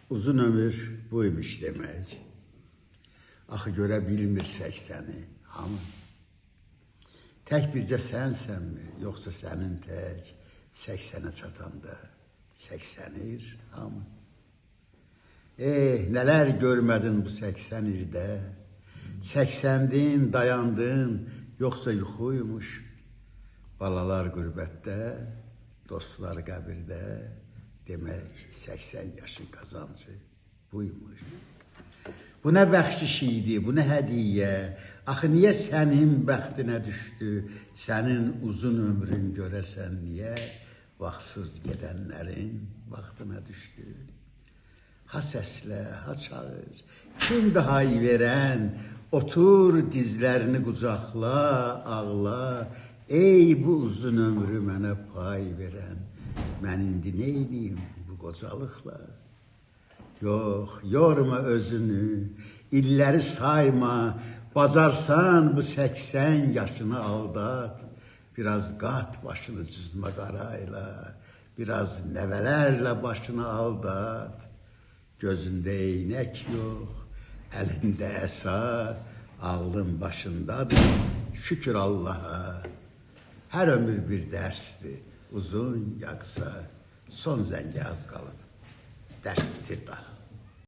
Uzun ömür buymuş demek. Axı görə bilmirsək səni hamı. Tək bircə sənsənmi, yoxsa sənin tək 80-ə çatanda 80'ir hamı. Nələr görmədin bu 80 ildə, 80'din, dayandın, yoxsa yuxuymuş. Balalar qürbətdə, dostlar qəbirdə, demək 80 yaşı qazancı buymuş. Bu nə bəxşiş idi, bu nə hədiyyə, axı niyə sənin bəxtinə düşdü, sənin uzun ömrün görəsən niyə vaxtsız gedənlərin vaxtına düşdü. Ha səslə, ha çağır, kim daha iyi verən, otur dizlərini qucaqla, ağla, ey bu uzun ömrü mənə pay verən, mən indi neyliyim bu qocalıqla? Yox, yorma özünü, illəri sayma, bacarsan bu 80 yaşını aldat, biraz qat başını cızma qarayla, biraz nəvələrlə başını aldat, gözündə eynək yox, əlində əsa, ağlın başındadır, şükür Allaha. Hər ömür bir dərsdir, uzun ya qısa, son zəngi az qalıb, dərs bitir daha.